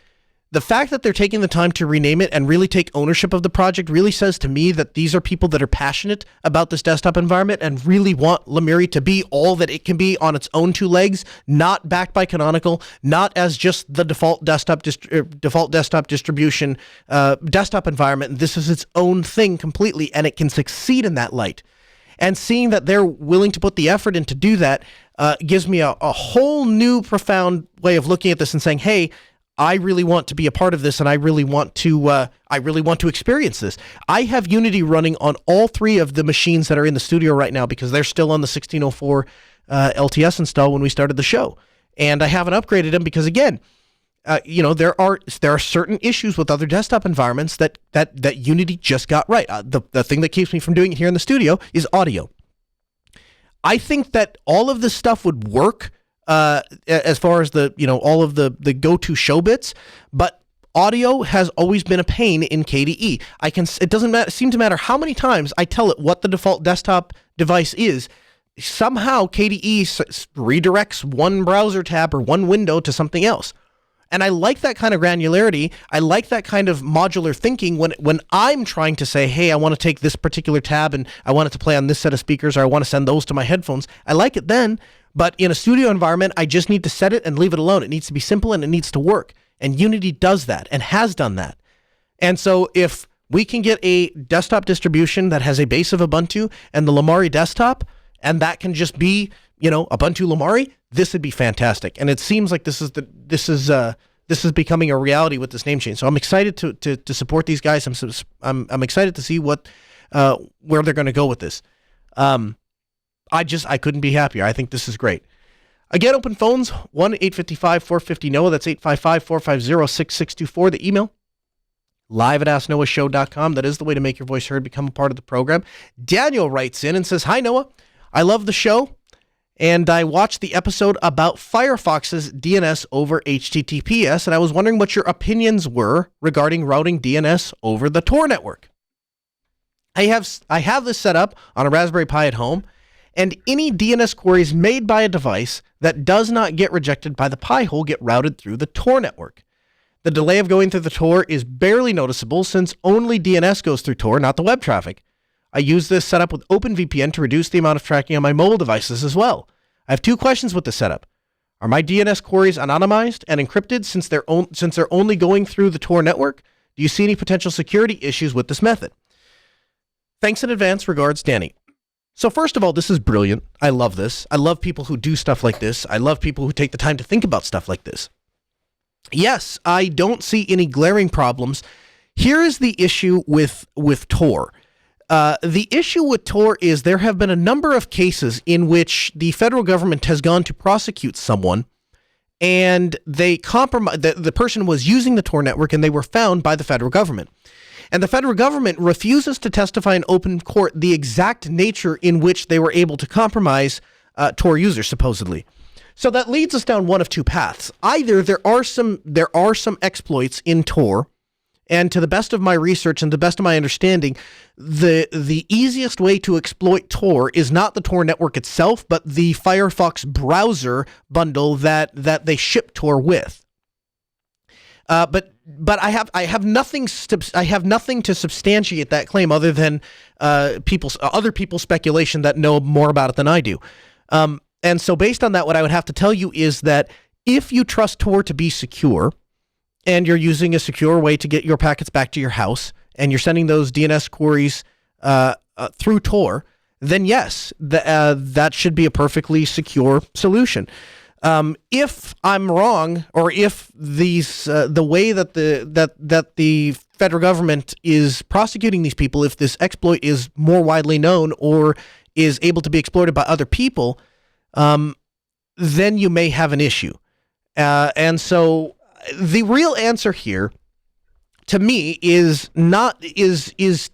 the fact that they're taking the time to rename it and really take ownership of the project really says to me that these are people that are passionate about this desktop environment and really want Lemuri to be all that it can be on its own two legs, not backed by Canonical, not as just the default desktop distribution, desktop environment. This is its own thing completely, and it can succeed in that light. And seeing that they're willing to put the effort in to do that gives me a whole new profound way of looking at this and saying, hey, I really want to be a part of this, and I really want to experience this. I have Unity running on all three of the machines that are in the studio right now because they're still on the 1604 LTS install when we started the show, and I haven't upgraded them because, again, there are certain issues with other desktop environments that Unity just got right. The thing that keeps me from doing it here in the studio is audio. I think that all of this stuff would work as far as all of the go-to show bits, but audio has always been a pain in KDE. It doesn't seem to matter how many times I tell it what the default desktop device is. Somehow KDE redirects one browser tab or one window to something else. And I like that kind of granularity. I like that kind of modular thinking when I'm trying to say, hey, I want to take this particular tab and I want it to play on this set of speakers, or I want to send those to my headphones. I like it then, but in a studio environment, I just need to set it and leave it alone. It needs to be simple and it needs to work. And Unity does that and has done that. And so if we can get a desktop distribution that has a base of Ubuntu and the Lemuri desktop, and that can just be, Ubuntu Lemuri, this would be fantastic. And it seems like this is becoming a reality with this name change. So I'm excited to support these guys. I'm excited to see where they're going to go with this. I couldn't be happier. I think this is great. Again, open phones 1-855-450-NOAH. That's 855-450-6624. The email live@asknoahshow.com. That is the way to make your voice heard. Become a part of the program. Daniel writes in and says, "Hi Noah, I love the show. And I watched the episode about Firefox's DNS over HTTPS, and I was wondering what your opinions were regarding routing DNS over the Tor network. I have this set up on a Raspberry Pi at home, and any DNS queries made by a device that does not get rejected by the Pi-hole get routed through the Tor network. The delay of going through the Tor is barely noticeable since only DNS goes through Tor, not the web traffic. I use this setup with OpenVPN to reduce the amount of tracking on my mobile devices as well. I have two questions with the setup. Are my DNS queries anonymized and encrypted since they're only going through the Tor network? Do you see any potential security issues with this method? Thanks in advance. Regards, Danny." So first of all, this is brilliant. I love this. I love people who do stuff like this. I love people who take the time to think about stuff like this. Yes, I don't see any glaring problems. Here is the issue with Tor. The issue with Tor is there have been a number of cases in which the federal government has gone to prosecute someone, and they the person was using the Tor network, and they were found by the federal government. And the federal government refuses to testify in open court the exact nature in which they were able to compromise Tor users, supposedly. So that leads us down one of two paths. Either there are some exploits in Tor, and to the best of my research and the best of my understanding, the easiest way to exploit Tor is not the Tor network itself, but the Firefox browser bundle that they ship Tor with. But I have nothing to substantiate that claim other than other people's speculation that know more about it than I do. And so based on that, what I would have to tell you is that if you trust Tor to be secure, and you're using a secure way to get your packets back to your house, and you're sending those DNS queries through Tor, then yes, that should be a perfectly secure solution. If I'm wrong, or if the way that the federal government is prosecuting these people, if this exploit is more widely known or is able to be exploited by other people, then you may have an issue. And so the real answer here, to me, is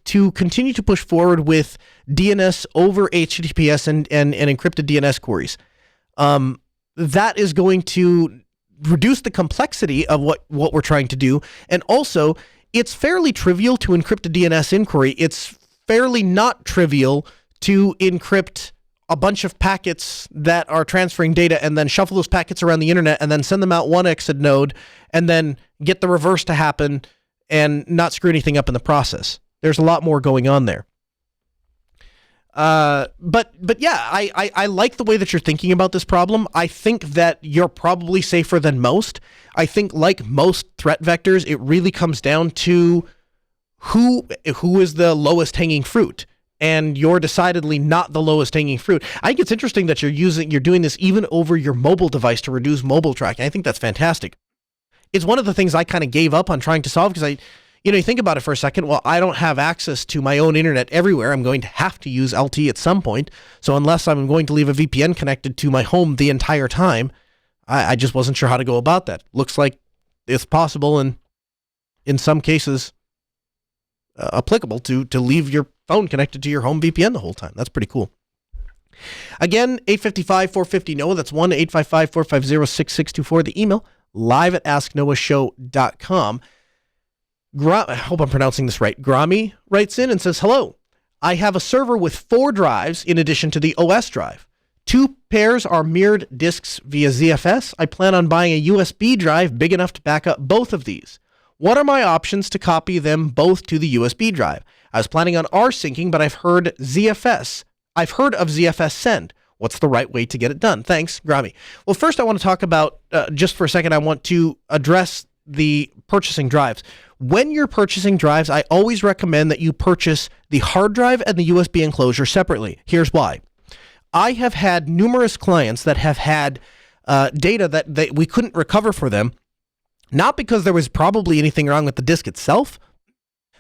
to continue to push forward with DNS over HTTPS and encrypted DNS queries. That is going to reduce the complexity of what we're trying to do, and also it's fairly trivial to encrypt a DNS inquiry. It's fairly not trivial to encrypt a bunch of packets that are transferring data and then shuffle those packets around the internet and then send them out one exit node and then get the reverse to happen and not screw anything up in the process. There's a lot more going on there. But yeah, I like the way that you're thinking about this problem. I think that you're probably safer than most. I think, like most threat vectors, it really comes down to who is the lowest hanging fruit. And you're decidedly not the lowest hanging fruit. I think it's interesting that you're doing this even over your mobile device to reduce mobile tracking. I think that's fantastic. It's one of the things I kind of gave up on trying to solve, because you think about it for a second. Well, I don't have access to my own internet everywhere. I'm going to have to use LT at some point. So unless I'm going to leave a VPN connected to my home the entire time, I just wasn't sure how to go about that. Looks like it's possible, and in some cases applicable to leave your phone connected to your home VPN the whole time. That's pretty cool. Again, 855-450-NOAH. That's 1-855-450-6624. The email, live@asknoahshow.com. I hope I'm pronouncing this right. Grami writes in and says, hello. I have a server with 4 drives in addition to the OS drive. 2 pairs are mirrored disks via ZFS. I plan on buying a USB drive big enough to back up both of these. What are my options to copy them both to the USB drive? I was planning on R-syncing, but I've heard of ZFS send. What's the right way to get it done? Thanks, Grami. Well, first I want to talk about, just for a second, I want to address the purchasing drives. When you're purchasing drives, I always recommend that you purchase the hard drive and the USB enclosure separately. Here's why. I have had numerous clients that have had data that we couldn't recover for them, not because there was probably anything wrong with the disk itself,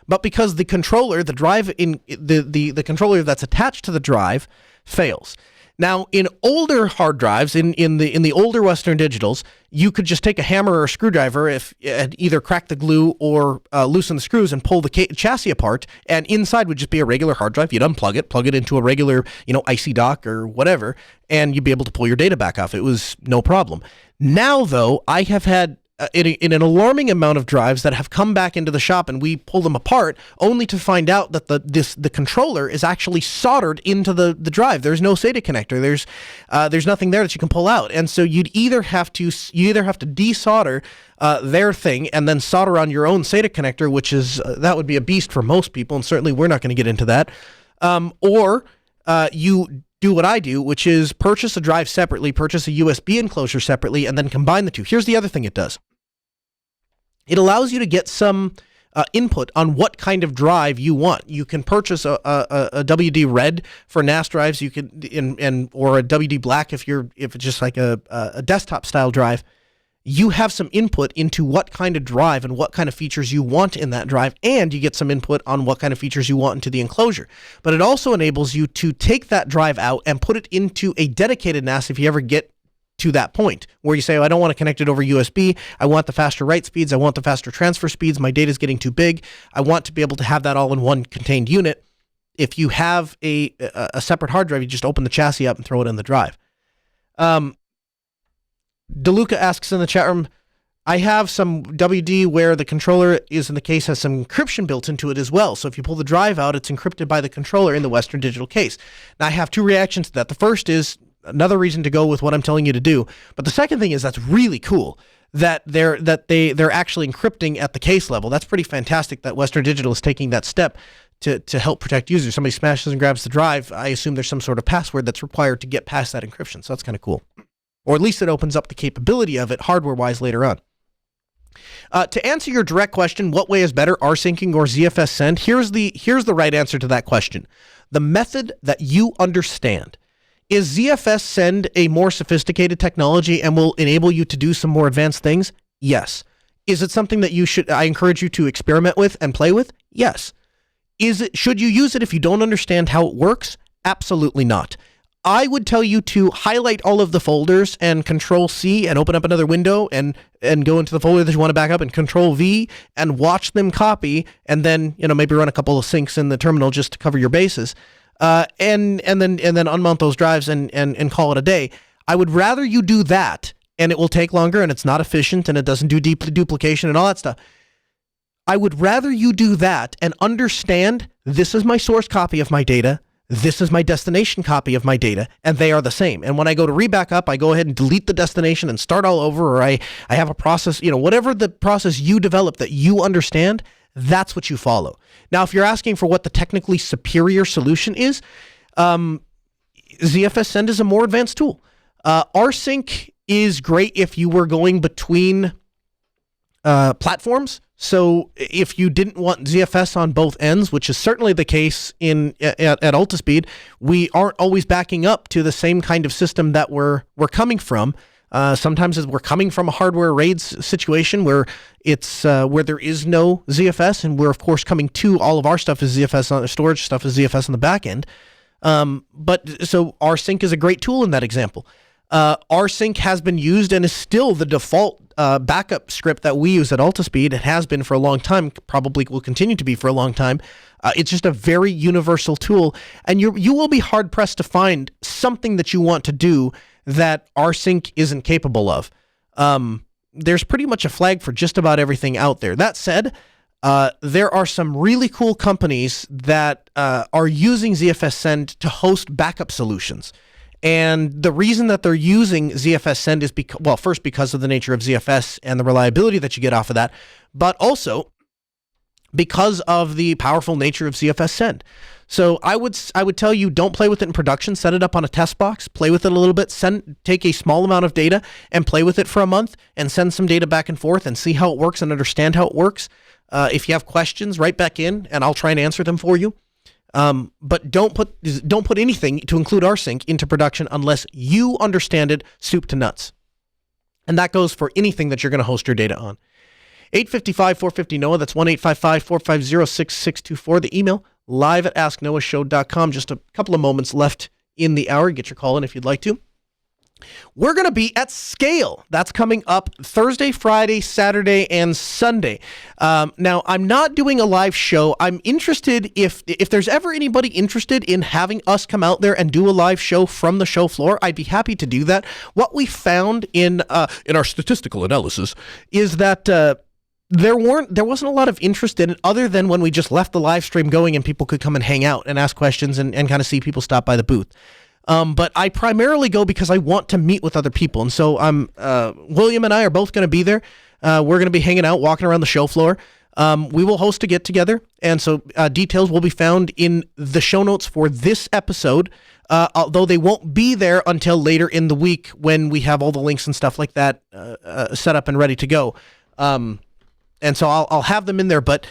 but because the controller, the drive in the controller that's attached to the drive, fails. Now, in older hard drives, in the older Western Digitals, you could just take a hammer or a screwdriver and either crack the glue or loosen the screws and pull the chassis apart, and inside would just be a regular hard drive. You'd unplug it, plug it into a regular, IC dock or whatever, and you'd be able to pull your data back off. It was no problem. Now, though, I have had in an alarming amount of drives that have come back into the shop, and we pull them apart only to find out that the controller is actually soldered into the drive. There's no SATA connector. There's nothing there that you can pull out, and so you either have to desolder their thing and then solder on your own SATA connector, which is that would be a beast for most people, and certainly we're not going to get into that, or you do what I do, which is purchase a drive separately, purchase a USB enclosure separately, and then combine the two. Here's the other thing it does. It allows you to get some input on what kind of drive you want. You can purchase a WD Red for NAS drives. You can or a WD Black if it's just like a desktop style drive. You have some input into what kind of drive and what kind of features you want in that drive, and you get some input on what kind of features you want into the enclosure. But it also enables you to take that drive out and put it into a dedicated NAS if you ever get to that point where you say, I don't want to connect it over USB. I want the faster write speeds. I want the faster transfer speeds. My data is getting too big. I want to be able to have that all in one contained unit. If you have a separate hard drive, you just open the chassis up and throw it in the drive. DeLuca asks in the chat room, I have some WD where the controller is in the case has some encryption built into it as well. So if you pull the drive out, it's encrypted by the controller in the Western Digital case. Now I have 2 reactions to that. The first is another reason to go with what I'm telling you to do. But the second thing is that's really cool that they're actually encrypting at the case level. That's pretty fantastic that Western Digital is taking that step to help protect users. Somebody smashes and grabs the drive, I assume there's some sort of password that's required to get past that encryption. So that's kind of cool. Or at least it opens up the capability of it hardware-wise later on. To answer your direct question, what way is better, rsyncing or ZFS send? Here's the right answer to that question. The method that you understand. Is ZFS send a more sophisticated technology and will enable you to do some more advanced things? Yes. Is it something that I encourage you to experiment with and play with? Yes. Should you use it if you don't understand how it works? Absolutely not. I would tell you to highlight all of the folders and Control-C and open up another window and go into the folder that you want to back up and Control-V and watch them copy and then, maybe run a couple of syncs in the terminal just to cover your bases. And then unmount those drives and call it a day. I would rather you do that, and it will take longer and it's not efficient and it doesn't do deep duplication and all that stuff. I would rather you do that and understand this is my source copy of my data, this is my destination copy of my data, and they are the same. And when I go to reback up, I go ahead and delete the destination and start all over, or I have a process, whatever the process you develop that you understand, that's what you follow. Now, if you're asking for what the technically superior solution is, ZFS Send is a more advanced tool. rsync is great if you were going between platforms. So if you didn't want ZFS on both ends, which is certainly the case at Altispeed, we aren't always backing up to the same kind of system that we're coming from. Sometimes we're coming from a hardware RAIDs situation where it's where there is no ZFS, and we're of course coming to all of our stuff is ZFS on the storage stuff is ZFS on the back end. But so rsync is a great tool in that example. rsync has been used and is still the default backup script that we use at Altispeed. It has been for a long time, probably will continue to be for a long time. It's just a very universal tool, and you will be hard pressed to find something that you want to do that rsync isn't capable of. There's pretty much a flag for just about everything out there. That said, there are some really cool companies that are using ZFS Send to host backup solutions. And the reason that they're using ZFS Send is first because of the nature of ZFS and the reliability that you get off of that, but also because of the powerful nature of ZFS Send. So I would tell you, don't play with it in production. Set it up on a test box, play with it a little bit, take a small amount of data and play with it for a month and send some data back and forth and see how it works and understand how it works. If you have questions, write back in and I'll try and answer them for you. But don't put anything to include rsync into production unless you understand it soup to nuts. And that goes for anything that you're going to host your data on. 855-450-NOAH, that's 1-855-450-6624. The email, live@asknoahshow.com. Just a couple of moments left in the hour. Get your call in if you'd like to. We're going to be at Scale. That's coming up Thursday, Friday, Saturday, and Sunday. Now, I'm not doing a live show. I'm interested if there's ever anybody interested in having us come out there and do a live show from the show floor, I'd be happy to do that. What we found in our statistical analysis is that there wasn't a lot of interest in it other than when we just left the live stream going and people could come and hang out and ask questions and kind of see people stop by the booth. But I primarily go because I want to meet with other people. And so William and I are both going to be there. We're going to be hanging out, walking around the show floor. We will host a get-together. And so details will be found in the show notes for this episode, although they won't be there until later in the week when we have all the links and stuff like that set up and ready to go. And so I'll have them in there. But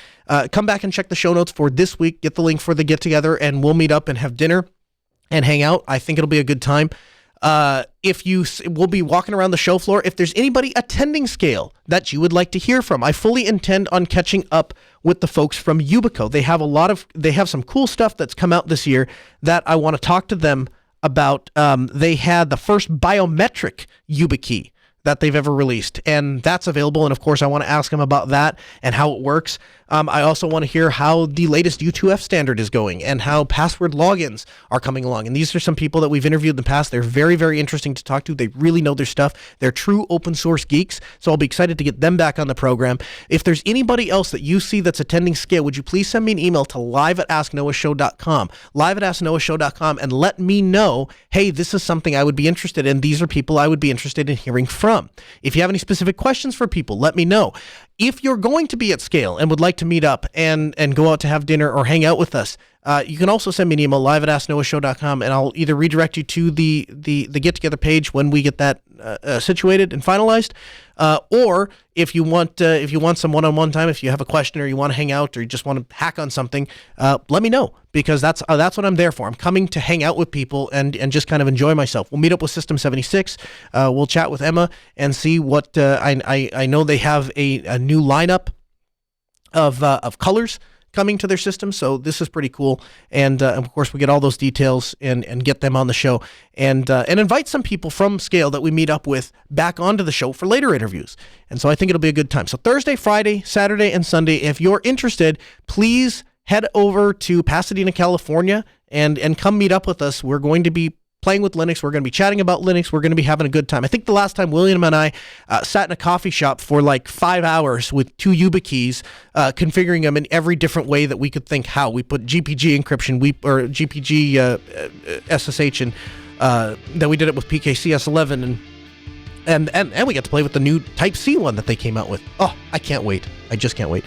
come back and check the show notes for this week. Get the link for the get-together, and we'll meet up and have dinner and hang out. I think it'll be a good time. We'll be walking around the show floor. If there's anybody attending Scale that you would like to hear from, I fully intend on catching up with the folks from Yubico. They have some cool stuff that's come out this year that I want to talk to them about. They had the first biometric YubiKey that they've ever released, and that's available. And of course, I want to ask them about that and how it works. I also want to hear how the latest U2F standard is going and how password logins are coming along. And these are some people that we've interviewed in the past. They're very, very interesting to talk to. They really know their stuff. They're true open source geeks. So I'll be excited to get them back on the program. If there's anybody else that you see that's attending Scale, would you please send me an email to live@asknoahshow.com, live@asknoahshow.com, and let me know, hey, this is something I would be interested in. These are people I would be interested in hearing from. from. If you have any specific questions for people, let me know. If you're going to be at Scale and would like to meet up and go out to have dinner or hang out with us, you can also send me an email, live@asknoahshow.com, and I'll either redirect you to the get-together page when we get that situated and finalized, or if you want some one-on-one time, if you have a question or you want to hang out or you just want to hack on something, let me know, because that's what I'm there for. I'm coming to hang out with people and just kind of enjoy myself. We'll meet up with System 76. We'll chat with Emma and see what I know. They have a new lineup of colors coming to their system, so this is pretty cool. And of course, we get all those details and get them on the show, and invite some people from Scale that we meet up with back onto the show for later interviews. And so I think it'll be a good time. So Thursday, Friday, Saturday, and Sunday, if you're interested, please head over to Pasadena, California, and come meet up with us. We're going to be playing with Linux. We're going to be chatting about Linux. We're going to be having a good time. I think the last time William and I sat in a coffee shop for like 5 hours with 2 YubiKeys, configuring them in every different way that we could think how. We put GPG encryption, or GPG SSH, and then we did it with PKCS11, and we got to play with the new Type-C one that they came out with. Oh, I can't wait. I just can't wait.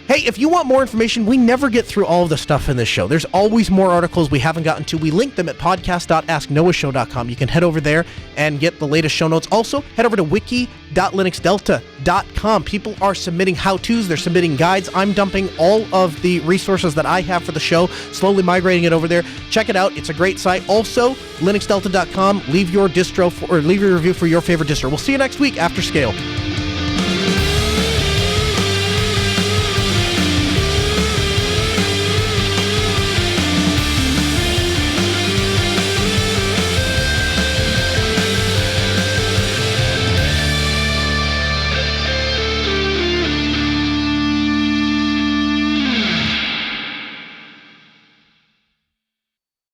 Hey, if you want more information, we never get through all of the stuff in this show. There's always more articles we haven't gotten to. We link them at podcast.asknoahshow.com. You can head over there and get the latest show notes. Also, head over to wiki.linuxdelta.com. People are submitting how-tos. They're submitting guides. I'm dumping all of the resources that I have for the show, slowly migrating it over there. Check it out. It's a great site. Also, linuxdelta.com. Leave your review for your favorite distro. We'll see you next week after Scale.